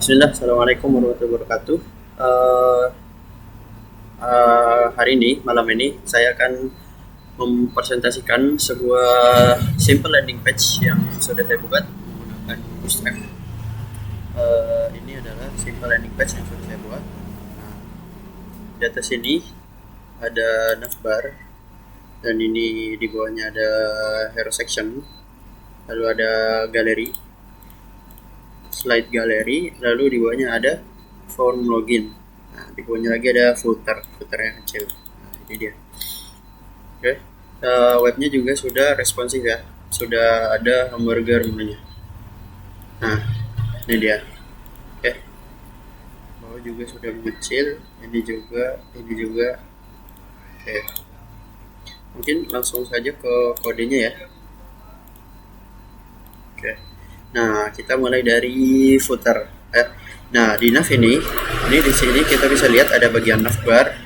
Bismillah, Assalamualaikum warahmatullahi wabarakatuh. Eh, Hari ini, malam ini, saya akan mempresentasikan sebuah simple landing page yang sudah saya buat menggunakan Bootstrap. Ini adalah simple landing page yang sudah saya buat. Nah, di atas ini ada navbar, dan ini di bawahnya ada hero section, lalu ada galeri, slide galeri, lalu di bawahnya ada form login. Nah, di bawahnya lagi ada footer yang kecil. Nah, ini dia. Oke. Webnya juga sudah responsif ya, sudah ada hamburger menunya. Nah, ini dia. Oke. Bawah juga sudah mengecil, ini juga. Oke. Mungkin langsung saja ke kodenya ya. Oke. Nah, kita mulai dari footer. Nah, di nav ini di sini kita bisa lihat ada bagian navbar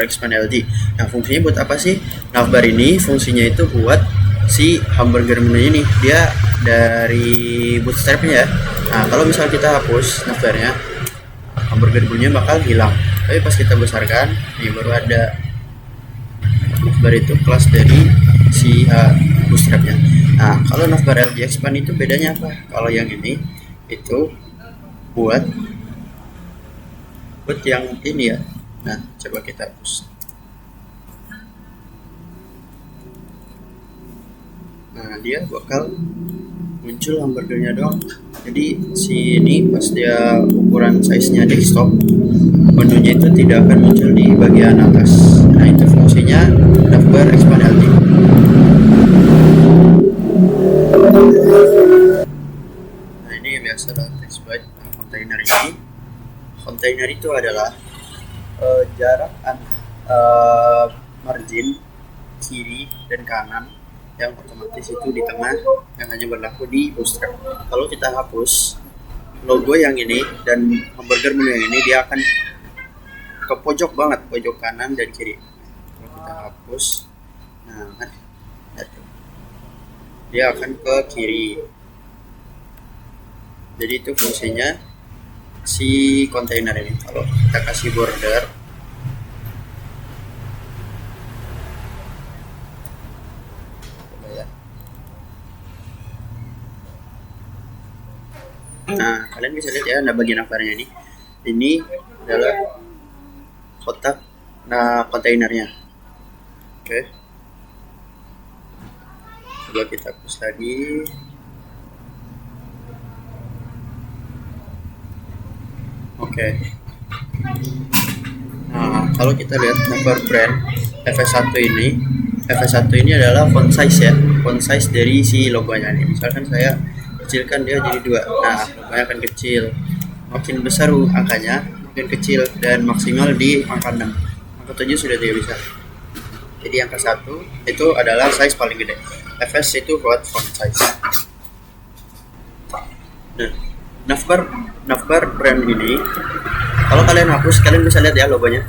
expand LG. Nah, fungsinya buat apa sih? Navbar ini fungsinya itu buat si hamburger menu ini. Dia dari bootstrapnya ya. Nah, kalau misal kita hapus navbarnya, hamburger menunya bakal hilang. Tapi pas kita besarkan, nih baru ada navbar itu kelas dari si bootstrapnya. Nah, kalau navbar LG expand itu bedanya apa? Kalau yang ini itu buat yang ini ya. Nah, coba kita hapus. Nah, dia bakal muncul hamburgernya doang. Jadi si ini pas dia ukuran size-nya desktop, menunya itu tidak akan muncul di bagian atas. Nah, itu fungsinya navbar expand LG. Nah, ini biasalah text byte. Nah, kontainer itu adalah jarak margin kiri dan kanan yang otomatis itu di tengah, yang hanya berlaku di Bootstrap. Kalau kita hapus logo yang ini dan hamburger menu yang ini, dia akan ke pojok banget, pojok kanan dan kiri. Kalau kita hapus, nah kan dia akan ke kiri. Jadi itu fungsinya si kontainer ini. Kalau kita kasih border, coba ya. Nah, kalian bisa lihat ya, ada bagian navbarnya ini. Ini adalah kotak kontainernya. Oke. Coba kita hapus lagi. Oke. Nah, kalau kita lihat navbar brand FS1 ini adalah font size ya, font size dari si logonya nih. Misalkan saya kecilkan dia jadi 2. Nah, logonya akan kecil. Makin besar angkanya, makin kecil, dan maksimal di angka 6. Angka 7 sudah tidak bisa. Jadi angka 1 itu adalah size paling gede. FS itu buat font size. Nah, navbar brand ini, kalau kalian hapus, kalian bisa lihat ya logonya.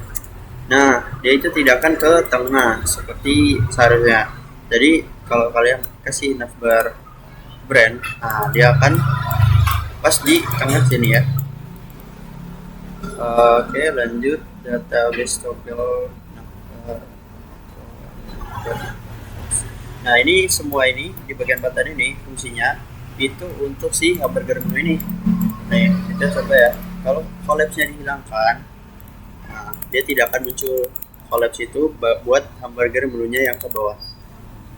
Nah, dia itu tidak akan ke tengah seperti seharusnya. Jadi kalau kalian kasih navbar brand, nah dia akan pas di tengah sini ya. Oke, lanjut database toggle. Nah, ini semua ini di bagian button ini fungsinya itu untuk si hamburger menu ini. Nih, kita coba ya. Kalau collapse-nya dihilangkan, nah, dia tidak akan muncul collapse itu buat hamburger menunya yang ke bawah.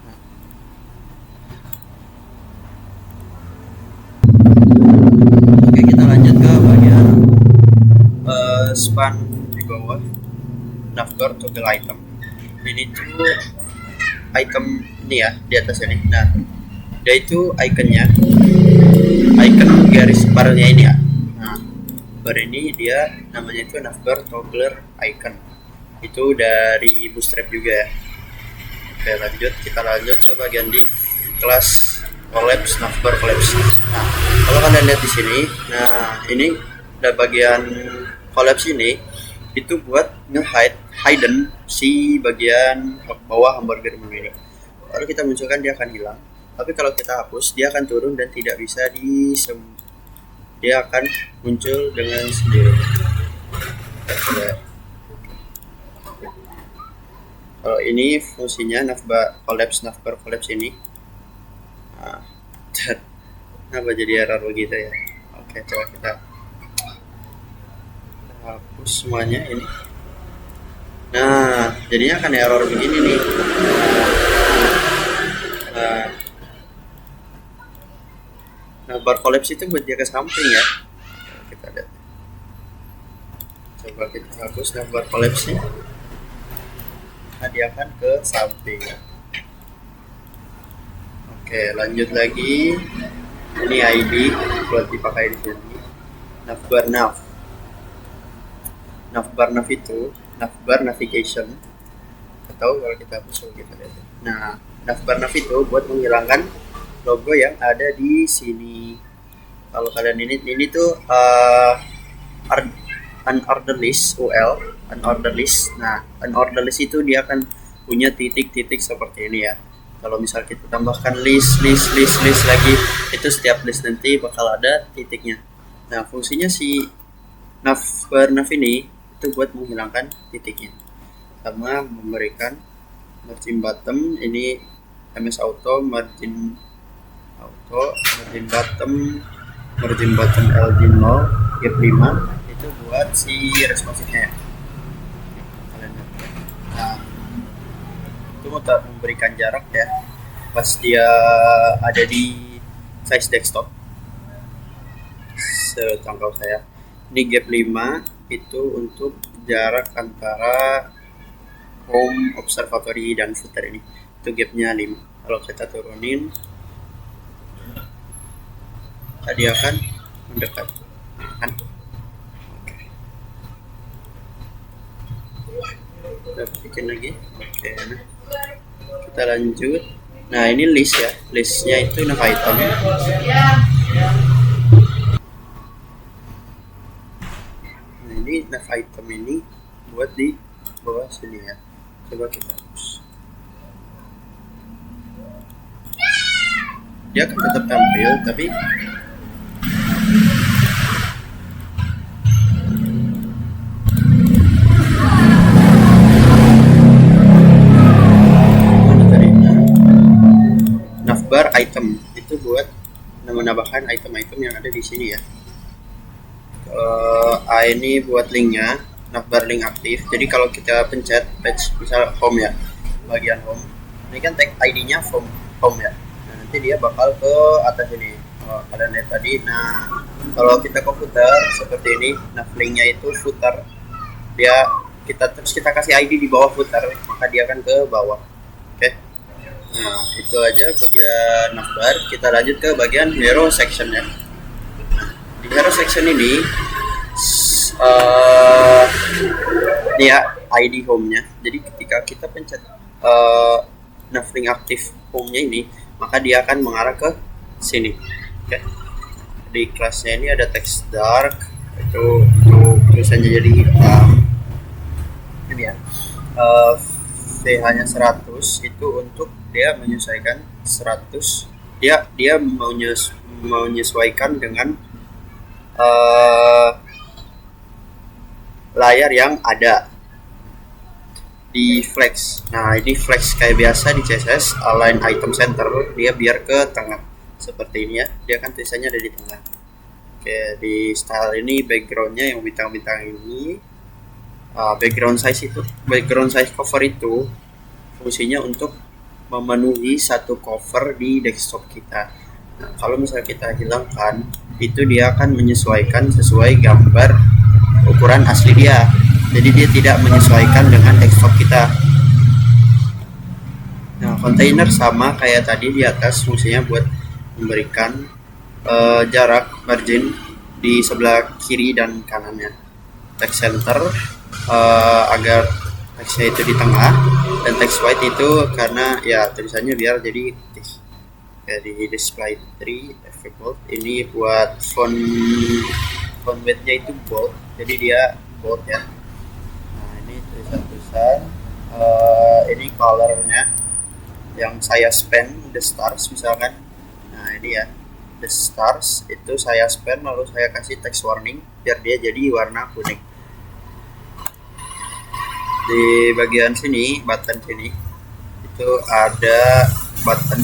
Nah. Oke, kita lanjut ke bagian span di bawah navbar toggle item. Ini tuh item ini ya, di atas ini. Nah, dia itu icon garis paralnya ini ya. Nah, bar ini dia namanya itu navbar toggler icon. Itu dari Bootstrap juga ya. Oke, kita lanjut ke bagian div kelas collapse, navbar collapse. Nah, kalau kalian lihat di sini, nah ini ada bagian collapse ini itu buat hidden si bagian bawah hamburger menu ini. Kalau kita munculkan dia akan hilang. Tapi kalau kita hapus, dia akan turun dan tidak bisa dia akan muncul dengan sendiri. Kalau ini fungsinya navbar collapse ini. Nah, kenapa jadi error begitu ya? Oke, coba kita hapus semuanya ini. Nah, jadinya akan error begini nih. Nah, bar collapse itu buat dia ke samping ya. Kita lihat. Coba kita hapus bar collapse-nya. Nah, dia akan ke samping. Oke, lanjut lagi. Ini ID buat dipakai di sini. Navbar itu navbar navigation, atau kalau kita hapus kita lihat. Nah, navbar itu buat menghilangkan logo yang ada di sini. Kalau kalian ini tuh unordered list unordered list. Nah, unordered list itu dia akan punya titik-titik seperti ini ya. Kalau misal kita tambahkan list lagi, itu setiap list nanti bakal ada titiknya. Nah, fungsinya si navbar ini itu buat menghilangkan titiknya, sama memberikan margin bottom. Ini MS Auto, margin bottom LG0 gap 5 itu buat si responsifnya. Nah, itu untuk memberikan jarak ya pas dia ada di size desktop. Setangkau saya ini gap 5 itu untuk jarak antara home, observatory, dan footer. Ini itu gapnya 5. Kalau kita turunin tadi akan mendekat kan. Kita bikin lagi. Oke, nah kita lanjut. Nah, ini list ya, listnya itu nav item. Nah, ini nav item ini buat di bawah sini ya. Coba kita hapus. Dia akan tetap tampil, tapi navbar item itu buat menambahkan item-item yang ada di sini ya. Ini buat linknya, navbar link aktif. Jadi kalau kita pencet page misal home ya, bagian home ini kan tag ID-nya home ya. Nah, nanti dia bakal ke atas ini. Kalian lihat tadi. Nah, kalau kita ke footer seperti ini, nav linknya itu footer. Kita kasih ID di bawah footer, maka dia akan ke bawah. Oke. Nah, itu aja bagian navbar. Kita lanjut ke bagian hero section ya. Di hero section ini ya ID home-nya. Jadi ketika kita pencet navlink aktif home-nya ini, maka dia akan mengarah ke sini. Oke. Di kelasnya ini ada text dark, itu tulisannya jadi hitam. Ini ya. VH-nya 100 itu untuk dia menyesuaikan 100. Dia menyesuaikan dengan layar yang ada di flex. Nah, ini flex kayak biasa di CSS align item center, dia biar ke tengah seperti ini ya. Dia kan tulisannya ada di tengah. Oke, di style ini backgroundnya yang bintang-bintang ini. Background size cover itu fungsinya untuk memenuhi satu cover di desktop kita. Nah, kalau misalnya kita hilangkan, itu dia akan menyesuaikan sesuai gambar ukuran asli dia. Jadi dia tidak menyesuaikan dengan desktop kita. Nah, container sama kayak tadi di atas, fungsinya buat memberikan jarak margin di sebelah kiri dan kanannya. Text center agar teksnya itu di tengah, dan text white itu karena ya tulisannya biar jadi putih. Di display 3 effect bold ini buat font weight-nya itu bold, jadi dia bold ya. Nah, ini tulisan ini color-nya yang saya spend the stars misalkan. Nah, ini ya the stars itu saya span lalu saya kasih text warning biar dia jadi warna kuning. Di bagian sini, button sini itu ada button,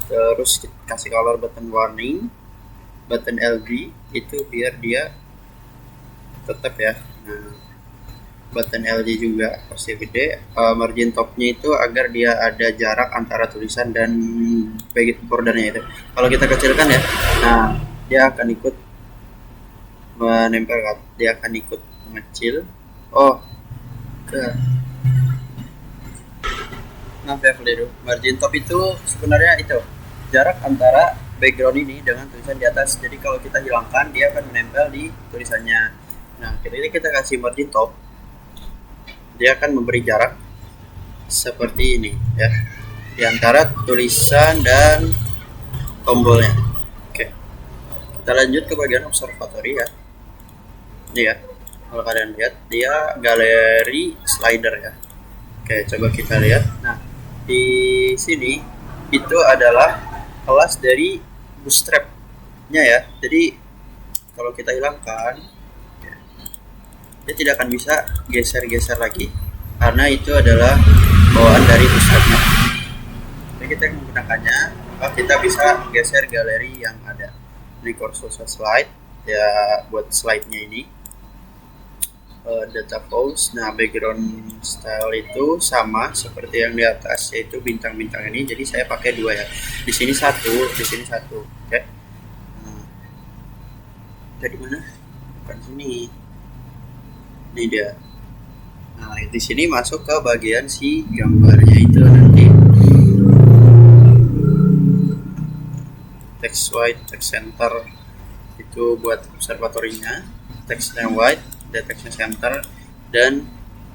terus kasih color button warning, button LG itu biar dia tetap ya. Nah, button LG juga pasti gede. Margin topnya itu agar dia ada jarak antara tulisan dan bordernya itu. Kalau kita kecilkan ya, nah dia akan ikut menempel kan, dia akan ikut mengecil. Oh, maaf ya keliru. Margin top itu sebenarnya itu jarak antara background ini dengan tulisan di atas. Jadi kalau kita hilangkan dia akan menempel di tulisannya. Nah, ketika kita kasih margin top, dia akan memberi jarak seperti ini ya di antara tulisan dan tombolnya. Oke, kita lanjut ke bagian observatory ya. Ini ya, kalau kalian lihat dia galeri slider ya. Oke, coba kita lihat. Nah, di sini itu adalah kelas dari bootstrap-nya ya. Jadi kalau kita hilangkan, dia tidak akan bisa geser-geser lagi karena itu adalah bawaan dari bootstrap-nya. Jadi kita menggunakannya, maka kita bisa geser galeri yang ada. Ini cursor slide ya, buat slide-nya ini. Data pose, nah background style itu sama seperti yang di atas, yaitu bintang-bintang ini. Jadi saya pakai dua ya, di sini satu, di sini satu. Oke, dari mana? Bukan sini. Ini dia. Nah, di sini masuk ke bagian si gambarnya itu nanti. Text white, text center itu buat observatorinya. Textnya white, textnya center, dan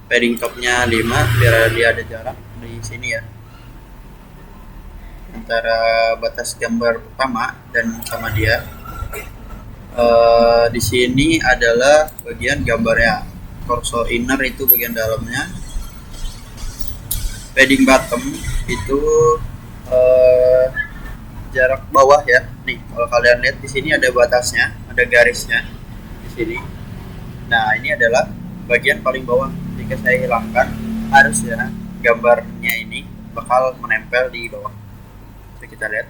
padding topnya 5 biar dia ada jarak di sini ya antara batas gambar pertama dan sama dia. Di sini adalah bagian gambarnya. Torso inner itu bagian dalamnya. Padding bottom itu jarak bawah ya. Nih, kalau kalian lihat di sini ada batasnya, ada garisnya di sini. Nah, ini adalah bagian paling bawah. Jika saya hilangkan, harusnya gambarnya ini bakal menempel di bawah. Jadi kita lihat.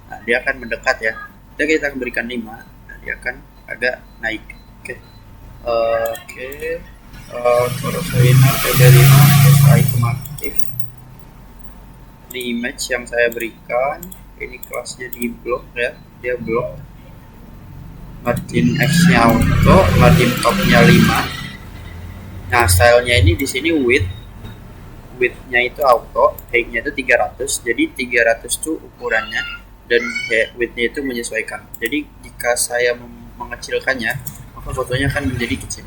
Nah, dia akan mendekat ya. Jadi kita akan berikan 5, nah, dia akan agak naik. Oke. Terus ini dari item aktif. Di image yang saya berikan, ini kelasnya di blok ya, dia blok. Margin X-nya auto, margin top-nya 5. Nah, stylenya ini di sini width-nya itu auto, height-nya itu 300. Jadi 300 itu ukurannya dan width-nya itu menyesuaikan. Jadi jika saya mengecilkannya, maka fotonya akan menjadi kecil.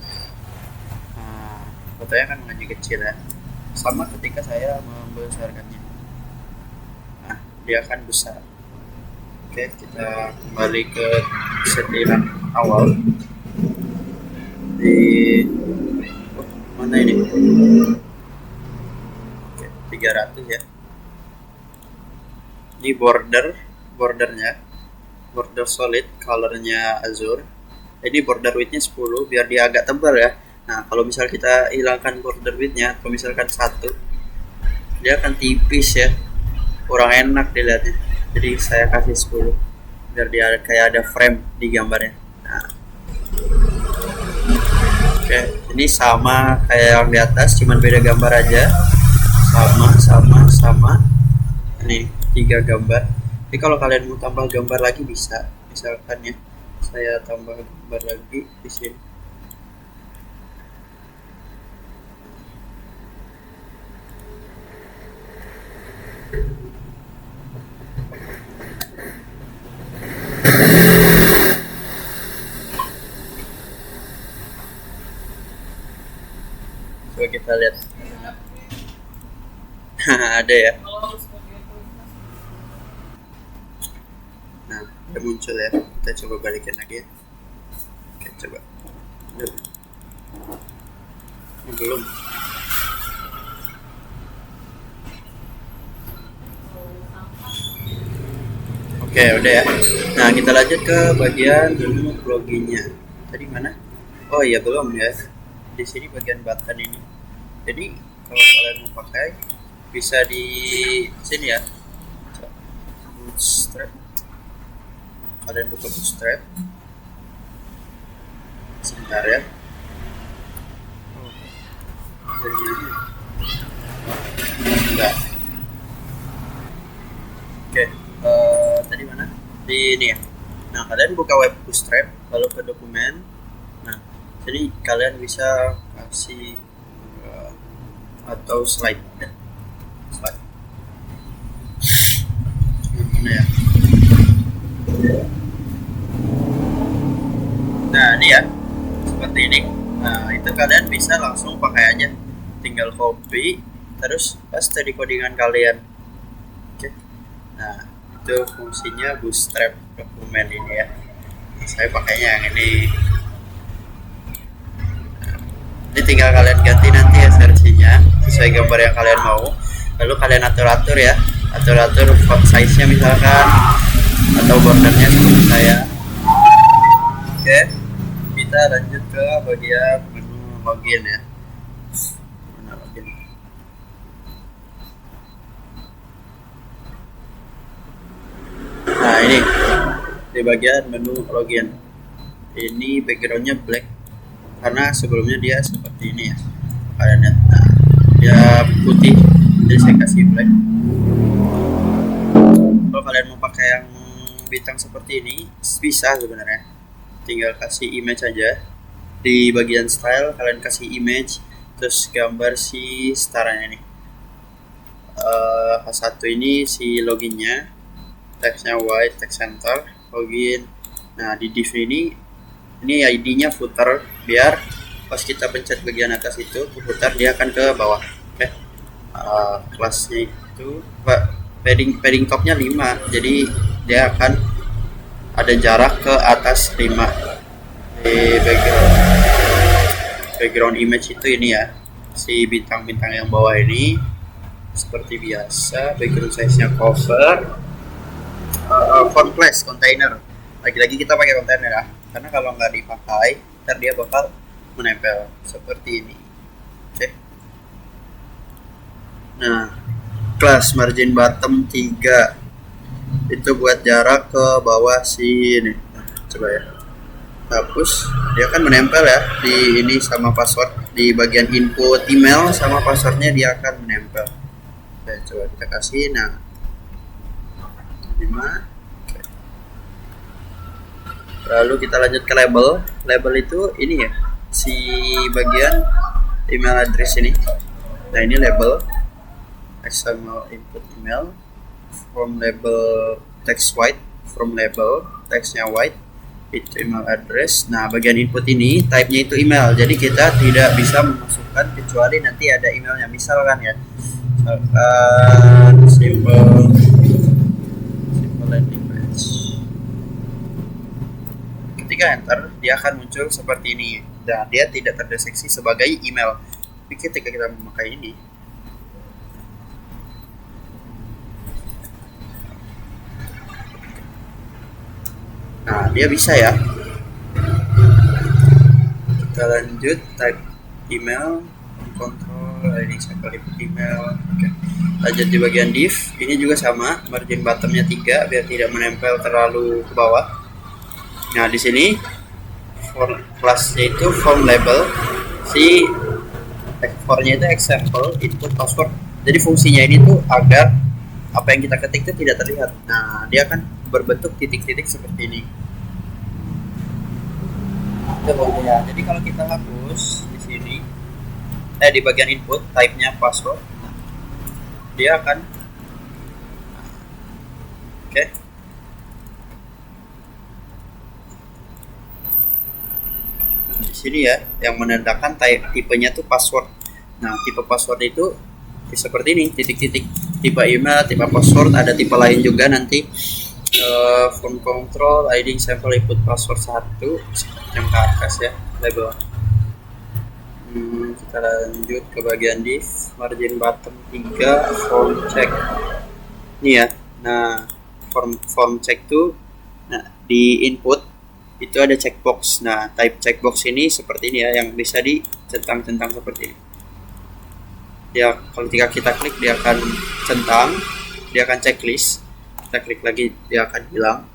Nah, fotonya akan menjadi kecil ya. Sama ketika saya membesarkannya. Nah, dia akan besar. Oke, kita kembali ke settingan awal. Di mana ini? Oke, 300 ya. Ini bordernya, border solid, colornya azure. Ini border widthnya 10 biar dia agak tebal ya. Nah, kalau misal kita hilangkan border widthnya, atau misalkan 1, dia akan tipis ya, kurang enak dilihatnya. Jadi saya kasih 10 biar dia kayak ada frame di gambarnya. Nah, oke, ini sama kayak yang di atas, cuman beda gambar aja. Sama. Ini 3 gambar. Jadi kalau kalian mau tambah gambar lagi bisa, misalkan ya, saya tambah gambar lagi di sini. Coba kita lihat. Ada ya. Nah, udah muncul ya. Kita coba balikin lagi ya. Oke, coba. Belum. Oke, udah ya. Nah, kita lanjut ke bagian menu loginnya. Tadi mana? Oh iya, belum ya. Di sini bagian button ini. Jadi kalau kalian mau pakai bisa di sini ya. Bootstrap. Kalian buka Bootstrap. Sebentar ya. Jadi enggak. Oke, tadi mana? Di ini ya. Nah, kalian buka web Bootstrap, lalu ke dokumen. Nah, jadi kalian bisa kasih atau slide ya. Slide. Mana ya? Nah, ini ya. Seperti ini. Nah, itu kalian bisa langsung pakai aja. Tinggal copy, terus paste di codingan kalian. Oke. Nah, itu fungsinya Bootstrap dokumen ini ya. Saya pakainya yang ini. Ini tinggal kalian ganti nanti ya versinya sesuai gambar yang kalian mau. Lalu kalian atur-atur ya, atur-atur font size-nya misalkan atau bordernya seperti saya. Oke, kita lanjut ke bagian menu login ya. Mana login? Nah, ini di bagian menu login. Ini backgroundnya black karena sebelumnya dia seperti ini ya. Kalian lihat, nah, dia putih, jadi saya kasih black. Kalau kalian mau pakai yang bintang seperti ini bisa sebenarnya, tinggal kasih image aja. Di bagian style kalian kasih image, terus gambar si staranya nih. H1 ini si loginnya, teksnya white, text center, login. Nah, di div ini ID-nya footer, biar pas kita pencet bagian atas itu ke footer dia akan ke bawah. Oke. Kelasnya itu padding topnya 5, jadi dia akan ada jarak ke atas 5. Di background image itu ini ya, si bintang-bintang yang bawah ini seperti biasa. Background size-nya cover, font class container. Lagi-lagi kita pakai container ya, karena kalau nggak dipakai ntar dia bakal menempel seperti ini. Oke. Nah, class margin bottom 3 itu buat jarak ke bawah sini. Nah, coba ya, hapus, dia akan menempel ya di ini sama password. Di bagian input email sama passwordnya dia akan menempel. Oke, coba kita kasih. Nah, 5. Lalu kita lanjut ke label. Label itu ini ya, si bagian email address ini. Nah, ini label XML input email, from label text white, from label textnya white, itu email address. Nah, bagian input ini type-nya itu email, jadi kita tidak bisa memasukkan kecuali nanti ada emailnya. Misalkan ya, simple landing page. Ketika enter, dia akan muncul seperti ini dan dia tidak terdeteksi sebagai email. Tapi ketika kita memakai ini, nah, dia bisa ya. Kita lanjut, type email, control ini sampai email. Oke. Lanjut di bagian div, ini juga sama, margin bottomnya 3 biar tidak menempel terlalu ke bawah. Nah, di sini kelasnya itu form label, si for-nya itu example input password. Jadi fungsinya ini tuh agar apa yang kita ketik itu tidak terlihat. Nah, dia akan berbentuk titik-titik seperti ini. Ya. Jadi kalau kita hapus di sini, di bagian input type-nya password, dia akan oke. Di sini ya, yang menandakan tipenya tuh password. Nah, tipe password itu seperti ini, titik-titik. Tipe email, tipe password, ada tipe lain juga nanti. Phone control, ID sample input password 1 yang ke atas ya, label. Kita lanjut ke bagian div, margin bottom 3, font check. Ini ya. Nah, form check tuh, nah di input itu ada checkbox. Nah type checkbox ini seperti ini ya, yang bisa dicentang-centang seperti ini ya. Kalau ketika kita klik dia akan centang, dia akan checklist. Kita klik lagi dia akan hilang.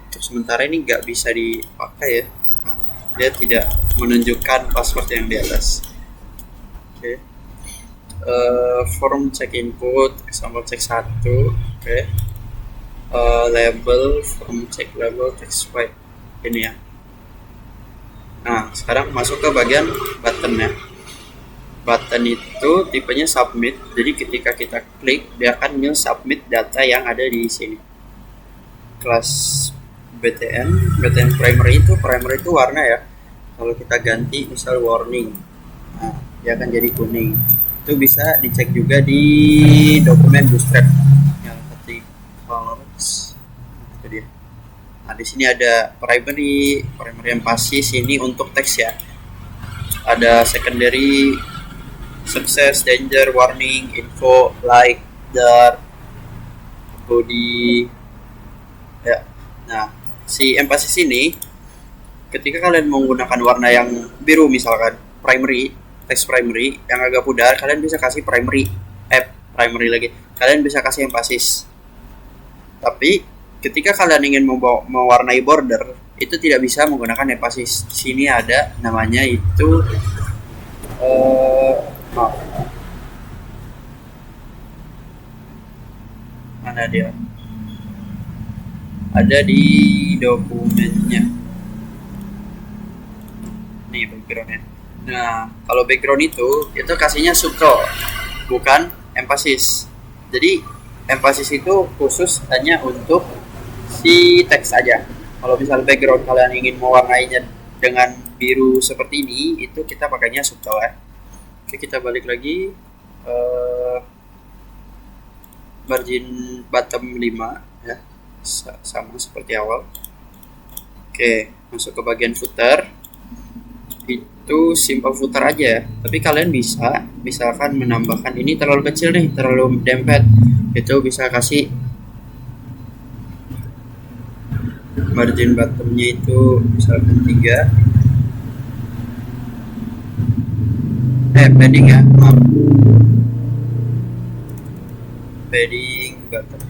Untuk sementara ini nggak bisa dipakai ya. Nah, dia tidak menunjukkan password yang di atas. Oke. Form check input, example check 1. Oke. Label, form check label, text white ini ya. Nah sekarang masuk ke bagian button ya. Button itu tipenya submit, jadi ketika kita klik dia akan submit data yang ada di sini. Kelas BTN primary itu warna ya. Kalau kita ganti misal warning, nah dia akan jadi kuning. Itu bisa dicek juga di dokumen Bootstrap yang ketik colors itu dia. Nah di sini ada primary emphasis ini untuk teks ya. Ada secondary, success, danger, warning, info, like, dark, body ya. Nah si emphasis ini ketika kalian menggunakan warna yang biru misalkan primary, teks primary yang agak pudar, kalian bisa kasih primary lagi, kalian bisa kasih emphasis. Tapi ketika kalian ingin mewarnai border itu tidak bisa menggunakan emphasis. Di sini ada namanya itu mana dia? Ada di dokumennya. Nih backgroundnya. Nah kalau background itu kasihnya subtol, bukan emphasis. Jadi emphasis itu khusus hanya untuk si teks aja. Kalau misal background kalian ingin mewarnainya dengan biru seperti ini, itu kita pakainya subtol ya. Oke, kita balik lagi. Margin bottom 5 ya, sama seperti awal. Oke, masuk ke bagian footer. Itu simple footer aja, tapi kalian bisa misalkan menambahkan ini terlalu kecil nih, terlalu dempet, itu bisa kasih margin bottomnya itu misalkan 3, padding ya, maaf, padding bottom.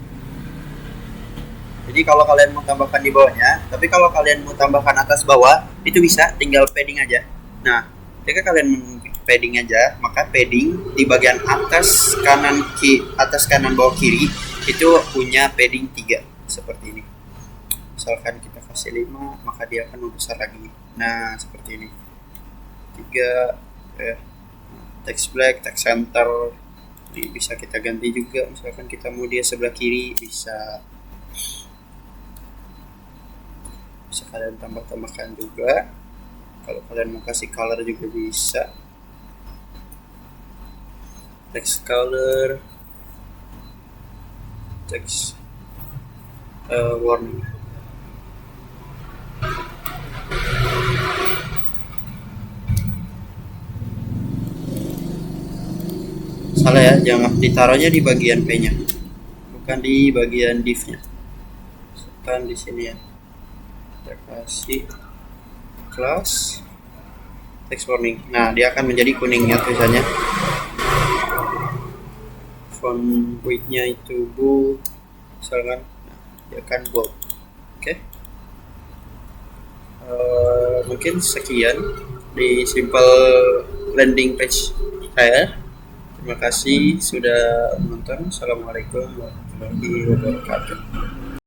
Jadi kalau kalian mau tambahkan di bawahnya, tapi kalau kalian mau tambahkan atas bawah itu bisa tinggal padding aja. Nah ketika kalian padding aja, maka padding di bagian atas kanan bawah kiri itu punya padding 3 seperti ini. Misalkan kita kasih 5, maka dia akan membesar lagi. Nah seperti ini 3 ya. Text black, text center ini bisa kita ganti juga. Misalkan kita mau dia sebelah kiri, bisa kalian tambahkan juga. Kalau kalian mau kasih color juga bisa, text color, text warning. Salah ya, jangan ditaruhnya di bagian P nya, bukan di bagian div nya, bukan di sini ya. Kita kasih class text warning. Nah dia akan menjadi kuningnya tulisannya. Font weight nya itu bold misalkan, dia akan bold. Oke. Mungkin sekian di simple landing page saya. Terima kasih sudah menonton. Assalamualaikum warahmatullahi wabarakatuh.